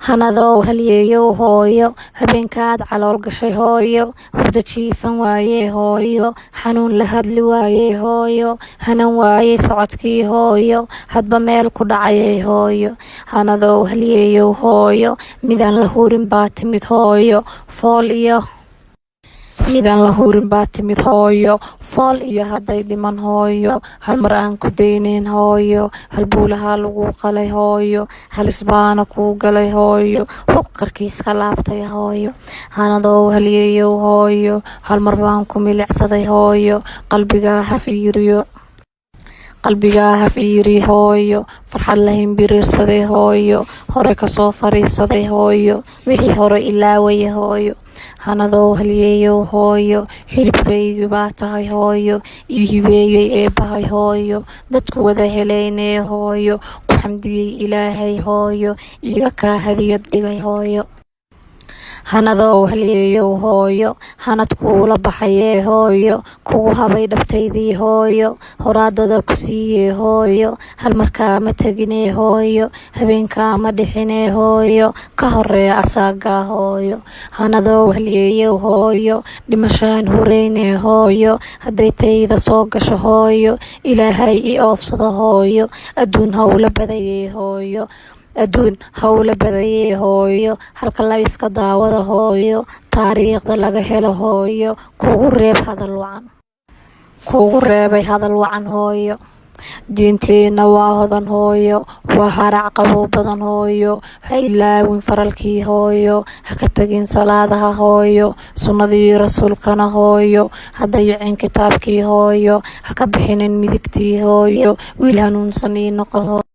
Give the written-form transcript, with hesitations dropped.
hanadoo halyeeyo hooyo habeenkaad calool gashay hooyo hurdo jiifan waaye hooyo xanuun la hadli waaye hooyo hanan waaye socodkii hooyo hadba meel ku dhacayay hooyo hanadoo halyeeyo hooyo midaan la hurin baa timid hooyo fool iyo midaan la hurin baa timid hooyo fool iyo hadday dhiman hooyo hal mar aan ku daynayn hooyo halbuulaha lagu qalay hooyo halis baana kuu galay hooyo huq qarkiiska laabtay hooyo hanadoo halyeeyo hooyo hal mar baan ku milicsaday hooyo qalbigaa ha fiiri hooyo farxad la himbiriirsaday hooyo hore kasoo fariisaday hooyo wixii hore ilaawaya hooyo hanadoo halyeeyo hooyo hilibkaygi baa tahay hooyo ii hibeeyey eebbahay hooyo dadku wada helaynee hooyo ku xamdiyey ilaahay hooyo iga kaa hadiyad dhigay hooyo hanadoo halyeeyo hooyo hanad kuula baxayee hooyo kugu habay dhabtaydii hooyo horaadada ku siiyee hooyo hal markaa ma teginee hooyo habeenkaa ma dhixinee hooyo ka horeeya asaagaa hooyo hanadoo halyeeyo hooyo dhimashaan horeynee hooyo hadday tayda soo gasho hooyo ilaahay i oofsado hooyo adduun hawla badayee hooyo halka la iska daawada hooyo taariikhda laga helo hooyo kugu reebay hadal wacan hooyo diinteenna waa hodan hooyo waa harac qabow badan hooyo ha ilaawin faralkii hooyo ha ka tagin salaadaha hooyo sunnadii rasuulkana hooyo ha dayicin kitaabkii hooyo ha ka bixinin midigtii hooyo wiil hanuunsan ii noqo hooyo